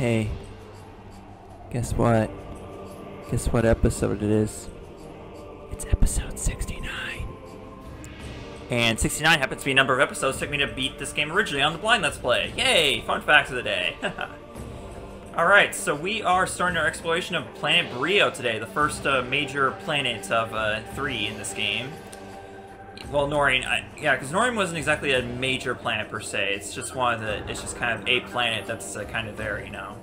Hey, guess what? Guess what episode it is? It's episode 69. And 69 happens to be a number of episodes it took me to beat this game originally on the Blind Let's Play. Yay! Fun facts of the day. Alright, so we are starting our exploration of Planet Brio today, the first major planet of 3 in this game. Well, Noreen, yeah, because Noreen wasn't exactly a major planet per se. It's just one of the, it's just kind of a planet that's kind of there, you know.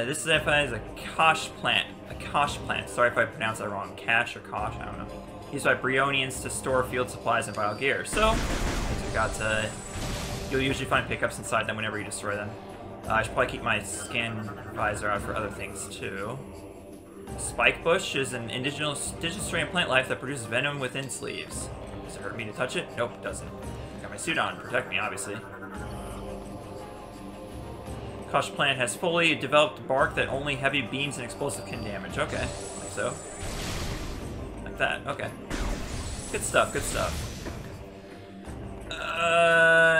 This is identified as a Kosh plant. A Kosh plant. Sorry if I pronounced that wrong. Cash or Kosh, I don't know. Used by Brionians to store field supplies and vital gear. So, we got you'll usually find pickups inside them whenever you destroy them. I should probably keep my scan visor out for other things too. Spike bush is an indigenous strain of plant life that produces venom within sleeves. Does it hurt me to touch it? Nope, it doesn't. Got my suit on to protect me, obviously. Kosh plant has fully developed bark that only heavy beams and explosive can damage. Okay, like so. Like that, okay. Good stuff, good stuff.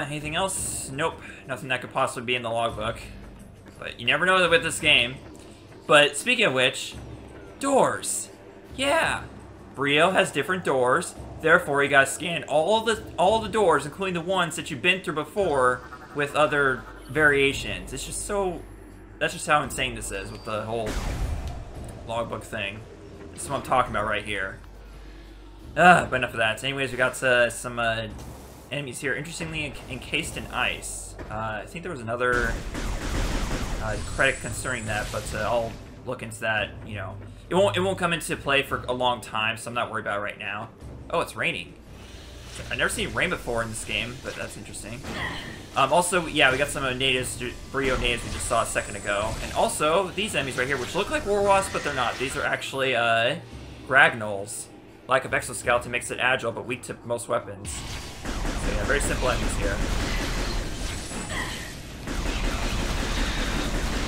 Anything else? Nope. Nothing that could possibly be in the logbook. But you never know with this game. But speaking of which, doors. Yeah. Brio has different doors. Therefore, you gotta scan all the doors, including the ones that you've been through before, with other variations. It's just so... That's just how insane this is with the whole logbook thing. This is what I'm talking about right here. But enough of that. Anyways, we got some enemies here, interestingly encased in ice. I think there was another credit concerning that, but I'll look into that. You know, it won't come into play for a long time, so I'm not worried about it right now. Oh, it's raining. I've never seen rain before in this game, but that's interesting. Also, yeah, we got some natives, Brio natives we just saw a second ago, and also these enemies right here, which look like war wasps, but they're not. These are actually Gragnolls. Lack of exoskeleton makes it agile, but weak to most weapons. So yeah, very simple enemies here.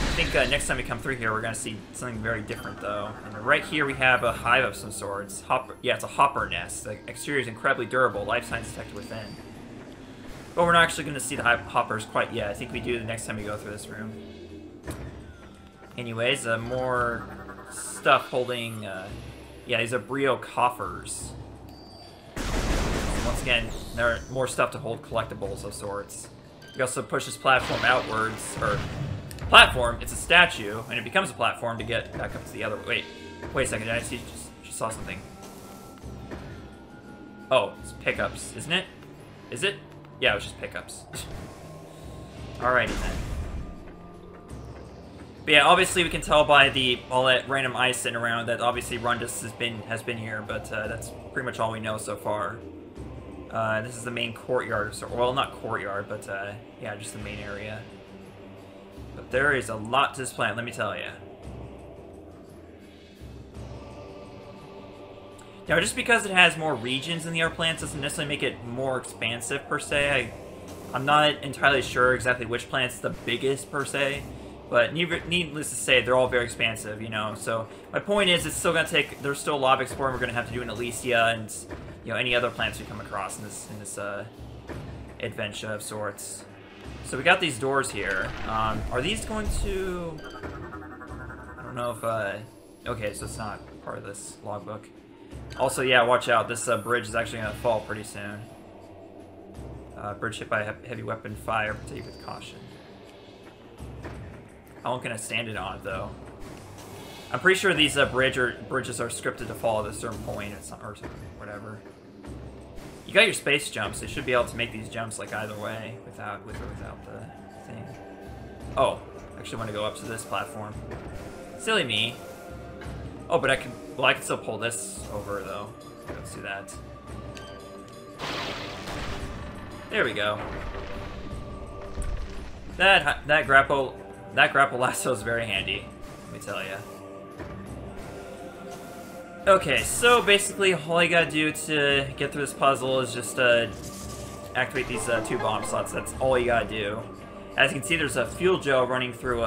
I think next time we come through here, we're going to see something very different, though. And right here, we have a hive of some sorts. Hopper, yeah, it's a hopper nest. The exterior is incredibly durable. Life signs detected within. But we're not actually going to see the hoppers quite yet. I think we do the next time we go through this room. Anyways, more stuff holding... yeah, these are Brio coffers. Once again, there are more stuff to hold collectibles of sorts. We also push this platform outwards, or... Platform, it's a statue, and it becomes a platform to get back up to the other... Wait a second, I just saw something. Oh, it's pickups, isn't it? Is it? Yeah, it was just pickups. Alrighty then. But yeah, obviously we can tell by all that random ice sitting around that obviously Rundus has been here, but that's pretty much all we know so far. This is the main courtyard, so, well, not courtyard, but yeah, just the main area. But there is a lot to this planet, let me tell you. Now, just because it has more regions than the other planets doesn't necessarily make it more expansive, per se. I'm not entirely sure exactly which planet's the biggest, per se. But needless to say, they're all very expansive, you know. So, my point is, it's still going to take... There's still a lot of exploring we're going to have to do in Elysia and, you know, any other planets we come across in this adventure of sorts. So we got these doors here. Are these going to... I don't know if... okay, so it's not part of this logbook. Also, yeah, watch out. This bridge is actually going to fall pretty soon. Bridge hit by heavy weapon fire. Proceed with caution. How long can I stand it on, though? I'm pretty sure these bridges are scripted to fall at a certain point or whatever. You got your space jumps, so you should be able to make these jumps like either way, with or without the thing. Oh, I actually want to go up to this platform. Silly me. Oh, but I can still pull this over though. Let's do that. There we go. That grapple lasso is very handy, let me tell you. Okay, so basically all you gotta do to get through this puzzle is just activate these 2 bomb slots. That's all you gotta do. As you can see, there's a fuel gel running through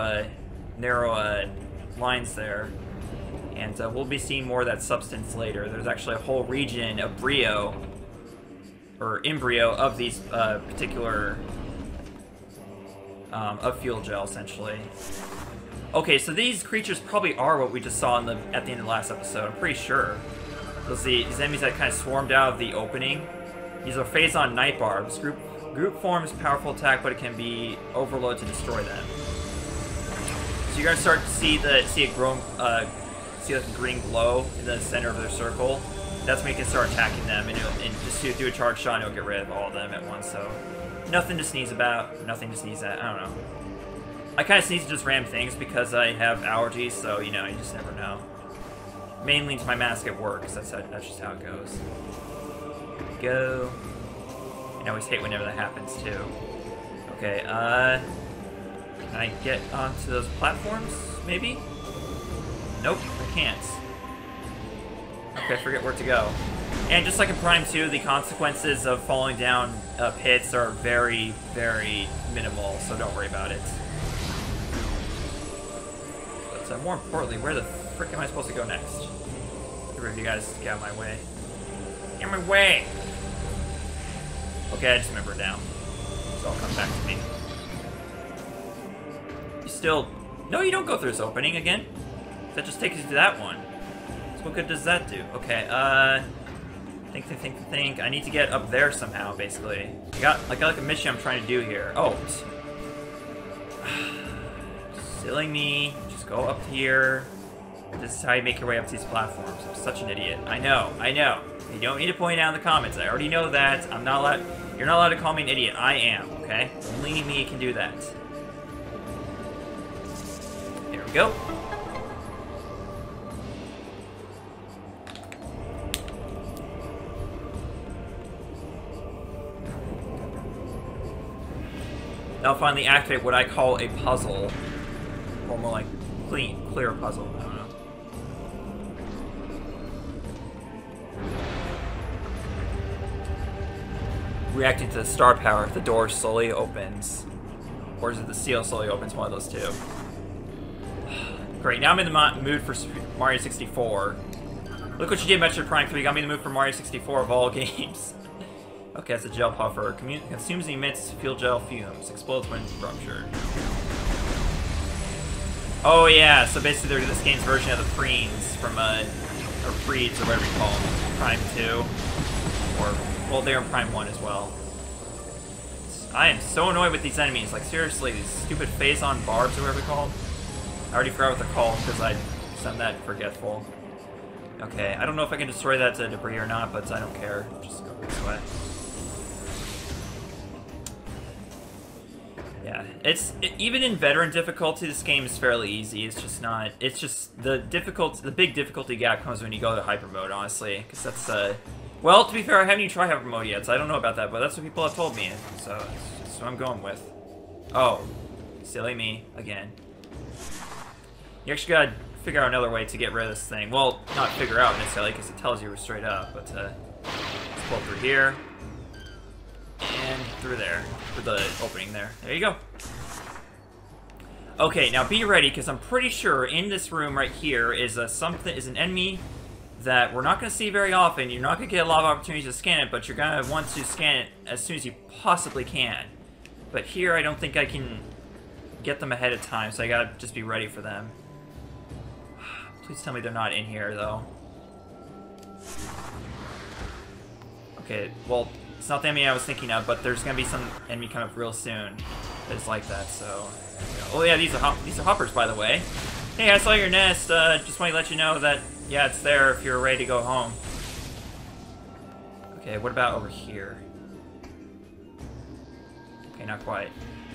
narrow lines there. And we'll be seeing more of that substance later. There's actually a whole region of Brio, or embryo, of these particular of fuel gel, essentially. Okay, so these creatures probably are what we just saw at the end of the last episode. I'm pretty sure. These enemies that kind of swarmed out of the opening. These are phase-on night barbs. Group forms powerful attack, but it can be overloaded to destroy them. So you're gonna start to see a green glow in the center of their circle. That's when you can start attacking them, and just do a charge shot, and it'll get rid of all of them at once. So nothing to sneeze about. Nothing to sneeze at. I don't know. I kind of sneeze at just random things because I have allergies, so you know, you just never know. Mainly to my mask at work, because that's just how it goes. Go. I always hate whenever that happens too. Okay, can I get onto those platforms, maybe? Nope, I can't. Okay, I forget where to go. And just like in Prime 2, the consequences of falling down pits are very, very minimal, so don't worry about it. But more importantly, where the frick am I supposed to go next? Get rid of you guys, get out of my way. Get out of my way! Okay, I just remember it now. So I'll come back to me. You still... No, you don't go through this opening again. That just takes you to that one. So what good does that do? Okay, think. I need to get up there somehow, basically. I got like a mission I'm trying to do here. Oh. Silly me. Just go up here. This is how you make your way up to these platforms. I'm such an idiot. I know. You don't need to point it out in the comments. I already know that. I'm not allowed... You're not allowed to call me an idiot. I am, okay? Only me can do that. There we go. Now finally activate what I call a puzzle. Or more like clear puzzle. I don't know. Reacting to the star power, the door slowly opens. Or is it the seal slowly opens? One of those two. Great, now I'm in the mood for Mario 64. Look what you did, Metroid Prime 3. You got me in the mood for Mario 64 of all games. Okay, that's a gel puffer. Consumes and emits fuel gel fumes. Explodes when ruptured. Oh yeah, so basically they're this game's version of the Preens from, or Preeds, or whatever you call them. Prime 2. Or, well, they're in Prime 1 as well. I am so annoyed with these enemies. Like, seriously, these stupid phase-on barbs, or whatever they're called. I already forgot what they're called, because I'm that forgetful. Okay, I don't know if I can destroy that to debris or not, but I don't care. Just go this way. Yeah, even in veteran difficulty, this game is fairly easy. It's just not. It's just the big difficulty gap comes when you go to hyper mode, honestly, because that's well, to be fair, I haven't even tried hyper mode yet, so I don't know about that, but that's what people have told me, so that's what I'm going with. Oh, silly me again. You actually gotta figure out another way to get rid of this thing. Well, not figure out necessarily, because it tells you straight up, but let's pull through here. And through there, for the opening there. There you go. Okay, now be ready, because I'm pretty sure in this room right here is an enemy that we're not going to see very often. You're not going to get a lot of opportunities to scan it, but you're going to want to scan it as soon as you possibly can. But here, I don't think I can get them ahead of time, so I gotta just be ready for them. Please tell me they're not in here, though. Okay, well, it's not the enemy I was thinking of, but there's gonna be some enemy coming up real soon that's like that, so... Oh yeah, these are hoppers, by the way. Hey, I saw your nest, just want to let you know that, yeah, it's there if you're ready to go home. Okay, what about over here? Okay, not quite.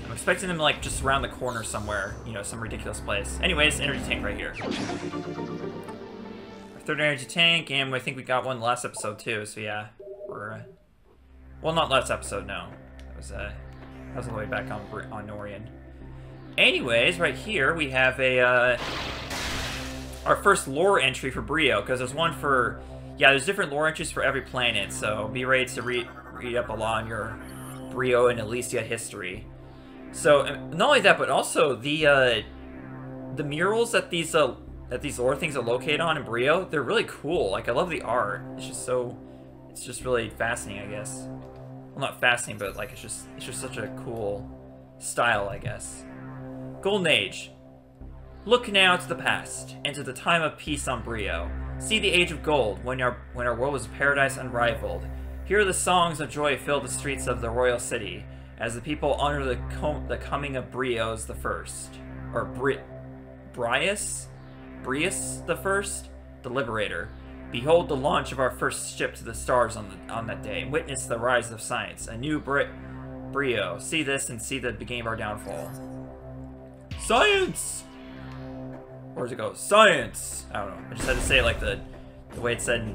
I'm expecting them, like, just around the corner somewhere, you know, some ridiculous place. Anyways, energy tank right here. Our third energy tank, and I think we got one last episode, too, so yeah. We're, well, not last episode, no. That was all the way back on Norian. Anyways, right here, we have our first lore entry for Brio, because there's one for... Yeah, there's different lore entries for every planet, so be ready to read up a lot on your Brio and Elysia history. So, not only that, but also the murals that these lore things are located on in Brio, they're really cool. Like, I love the art. It's just really fascinating, I guess. Well, not fascinating, but like it's just such a cool style, I guess. Golden Age. Look now to the past, into the time of peace on Brio. See the age of gold, when our world was a paradise unrivaled. Hear the songs of joy fill the streets of the royal city, as the people honor the coming of Brios the First. Or Brius the First? The Liberator. Behold the launch of our first ship to the stars on that day. Witness the rise of science. A new Brio. See this and see the beginning of our downfall. Science! Where does it go? Science! I don't know. I just had to say it like the way it said.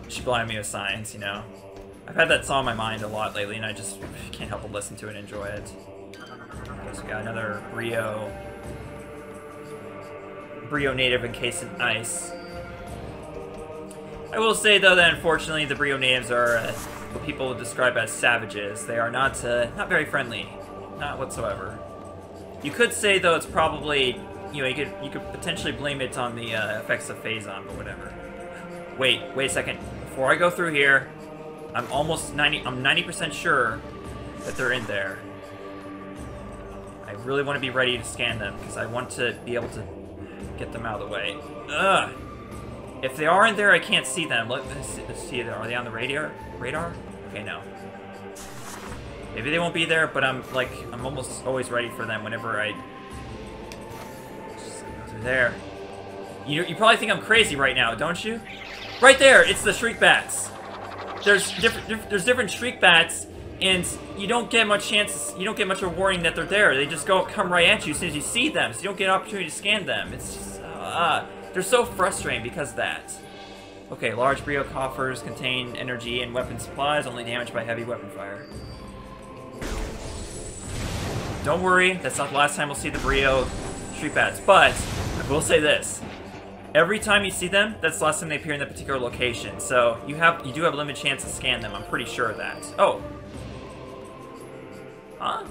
She blinded me with science, you know. I've had that song in my mind a lot lately, and I just can't help but listen to it and enjoy it. Okay, so we got another Brio native encased in ice. I will say, though, that unfortunately the Brio natives are what people would describe as savages. They are not very friendly. Not whatsoever. You could say, though, it's probably... You know, you could potentially blame it on the effects of Phazon, but whatever. Wait a second. Before I go through here, I'm 90% sure that they're in there. I really want to be ready to scan them, because I want to be able to get them out of the way. Ugh! If they are in there, I can't see them. Let's see. Are they on the radar? Okay, no. Maybe they won't be there, but I'm almost always ready for them whenever I... There. You probably think I'm crazy right now, don't you? Right there, it's the Shriek Bats. There's different Shriek Bats, and you don't get much chances. You don't get much of a warning that they're there. They just come right at you as soon as you see them, so you don't get an opportunity to scan them. It's just they're so frustrating because of that. Okay, large Brio coffers contain energy and weapon supplies, only damaged by heavy weapon fire. Don't worry, that's not the last time we'll see the Brio Shriek Bats, but I will say this. Every time you see them, that's the last time they appear in that particular location. So you do have a limited chance to scan them. I'm pretty sure of that. Oh. Huh?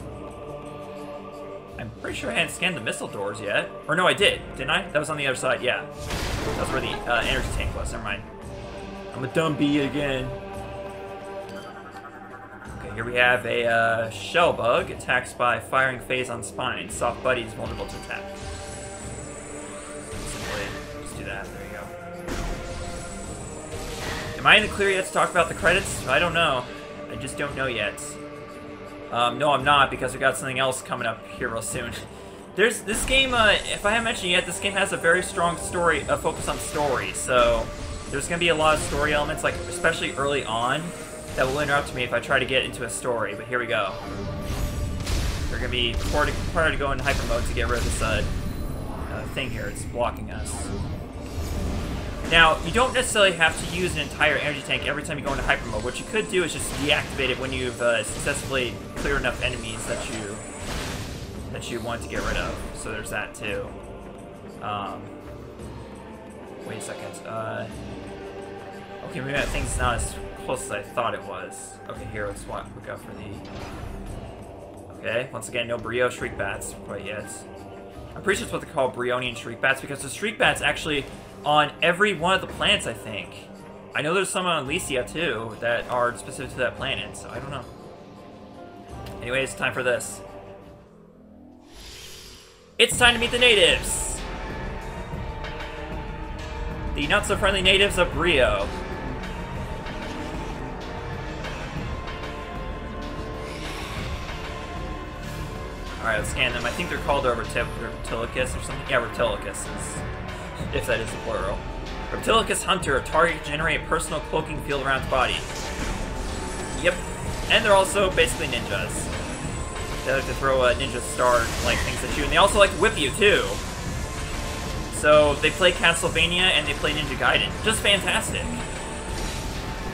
I'm pretty sure I hadn't scanned the missile doors yet. Or no, I did. Didn't I? That was on the other side, yeah. That's where the energy tank was. Never mind. I'm a dumb bee again. Okay, here we have a shell bug. Attacks by firing phase on spine. Soft buddy is vulnerable to attack. There you go. Am I in the clear yet to talk about the credits? I don't know. I just don't know yet. No, I'm not, because we got something else coming up here real soon. There's this game, if I haven't mentioned yet, this game has a very strong story, focus on story, so there's going to be a lot of story elements, like especially early on, that will interrupt me if I try to get into a story, but here we go. We're going to be required to go into hyper mode to get rid of this thing here. It's blocking us. Now, you don't necessarily have to use an entire energy tank every time you go into hyper mode. What you could do is just deactivate it when you've successfully cleared enough enemies that you want to get rid of. So there's that too. Wait a second. Okay, maybe that thing's not as close as I thought it was. Okay, here, let's look out for the... Okay, once again, no Brio Shriek Bats quite yet. I'm pretty sure it's what they call Brionian Shriek Bats, because the Shriek Bats actually... on every one of the planets, I think. I know there's some on Elysia, too, that are specific to that planet, so I don't know. Anyways, time for this. It's time to meet the natives! The not-so-friendly natives of Brio. Alright, let's scan them. I think they're called Reptilicus or something. Yeah, Reptilicus is... if that is the plural. Reptilicus Hunter, a target to generate a personal cloaking field around its body. Yep. And they're also basically ninjas. They like to throw ninja star-like things at you, and they also like to whip you, too. So, they play Castlevania, and they play Ninja Gaiden. Just fantastic.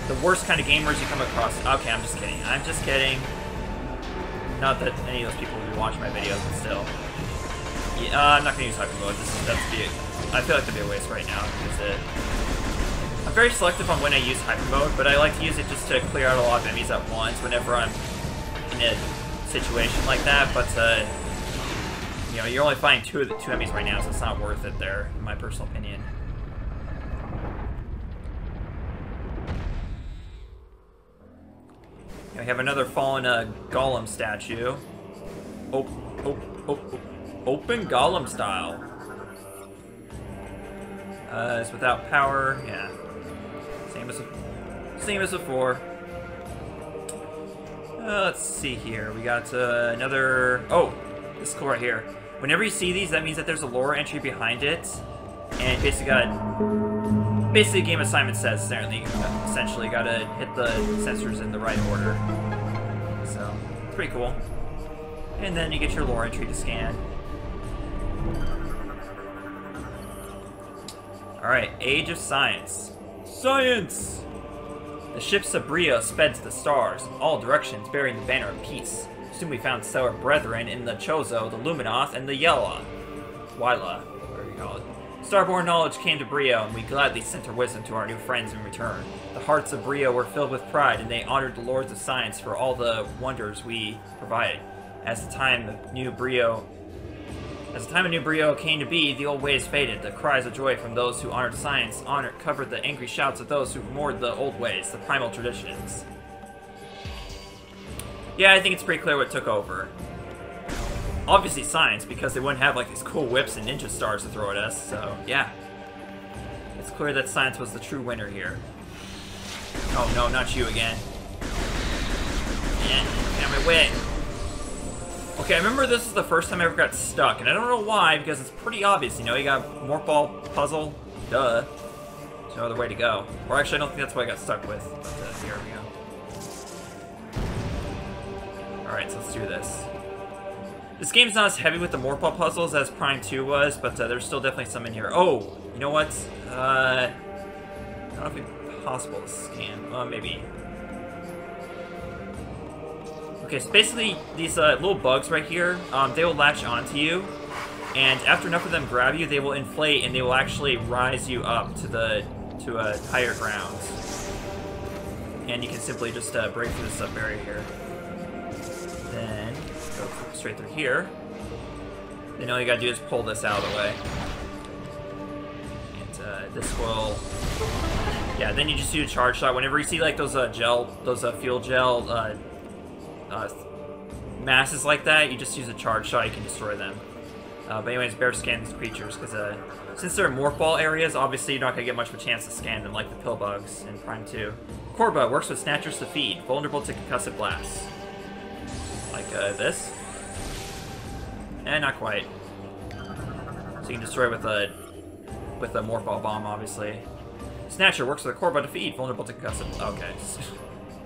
The worst kind of gamers you come across. Okay, I'm just kidding. I'm just kidding. Not that any of those people will be watching my videos, but still. Yeah, I'm not going to use hyper mode. I feel like that'd be a waste right now. I'm very selective on when I use hyper mode, but I like to use it just to clear out a lot of enemies at once whenever I'm in a situation like that. But you know, you're only fighting two enemies right now, so it's not worth it there, in my personal opinion. We have another fallen Golem statue. Open Golem style. It's without power. Yeah. Same as before. Let's see here. We got another... Oh, this is cool right here. Whenever you see these, that means that there's a lore entry behind it. And basically game assignment says, essentially gotta hit the sensors in the right order. So, it's pretty cool. And then you get your lore entry to scan. Alright, Age of Science. Science! The ships of Brio sped to the stars, in all directions bearing the banner of peace. Soon we found stellar brethren in the Chozo, the Luminoth, and the Yella. Wyla, whatever you call it. Starborn knowledge came to Brio, and we gladly sent our wisdom to our new friends in return. The hearts of Brio were filled with pride, and they honored the lords of science for all the wonders we provided. As the time of New Brio came to be, the old ways faded. The cries of joy from those who honored science covered the angry shouts of those who moored the old ways, the primal traditions. Yeah, I think it's pretty clear what took over. Obviously science, because they wouldn't have like these cool whips and ninja stars to throw at us, so yeah. It's clear that science was the true winner here. Oh no, not you again. Get out of my way. Okay, I remember this is the first time I ever got stuck, and I don't know why, because it's pretty obvious, you know, you got morph ball puzzle, duh. There's no other way to go. Or actually, I don't think that's what I got stuck with. But, here we go. Alright, so let's do this. This game's not as heavy with the morph ball puzzles as Prime 2 was, but there's still definitely some in here. Oh, you know what? I don't know if it's possible to scan. Maybe. Okay, so basically, these little bugs right here, they will latch onto you, and after enough of them grab you, they will inflate, and they will actually rise you up to a higher ground. And you can simply just break through this barrier here. Then, go straight through here. Then all you gotta do is pull this out of the way. And this will... Yeah, then you just do a charge shot. Whenever you see like those fuel gel masses like that, you just use a charge shot, you can destroy them. But anyways, better scan these creatures, because since they're morph ball areas, obviously you're not going to get much of a chance to scan them like the pill bugs in Prime 2. Korba works with snatchers to feed, vulnerable to concussive blasts. Like this. Eh, not quite. So you can destroy with a morph ball bomb, obviously. Snatcher works with a Korba to feed, vulnerable to concussive... Okay.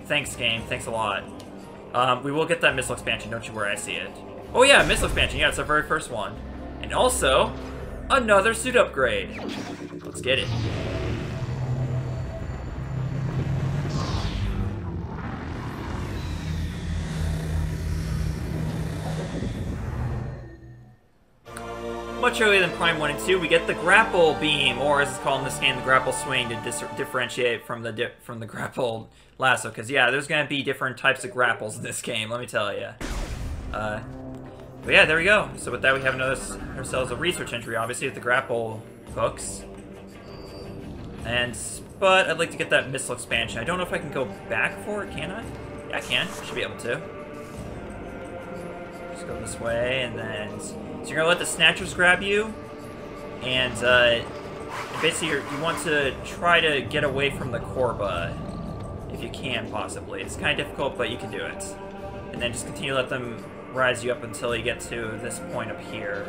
Thanks, game. Thanks a lot. We will get that missile expansion, don't you worry, I see it. Oh yeah, missile expansion, yeah, it's our very first one. And also, another suit upgrade. Let's get it. Much earlier than Prime 1 and 2, we get the grapple beam, or as it's called in this game, the grapple swing, to differentiate from the grapple lasso. Because yeah, there's gonna be different types of grapples in this game. Let me tell you. But yeah, there we go. So with that, we have ourselves a research entry, obviously, with the grapple hooks. But I'd like to get that missile expansion. I don't know if I can go back for it. Can I? Yeah, I can. Should be able to. Just go this way, and then. So you're gonna let the snatchers grab you, and basically you want to try to get away from the Korba, if you can possibly. It's kind of difficult, but you can do it. And then just continue to let them rise you up until you get to this point up here.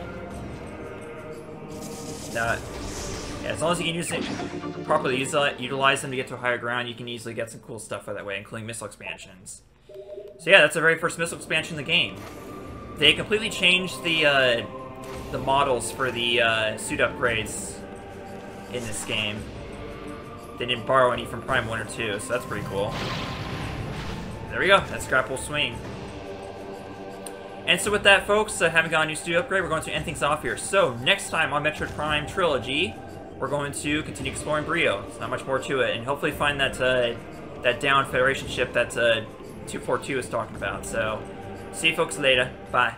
Now, yeah, as long as you can use it properly, utilize them to get to a higher ground, you can easily get some cool stuff that way, including missile expansions. So yeah, that's the very first missile expansion in the game. They completely changed the models for the suit upgrades in this game. They didn't borrow any from Prime 1 or 2, so that's pretty cool. There we go, that's grapple swing. And so with that, folks, having got a new studio upgrade, we're going to end things off here. So next time on Metroid Prime Trilogy, we're going to continue exploring Brio. There's not much more to it, and hopefully find that that downed Federation ship that 242 is talking about. So see you folks later. Bye.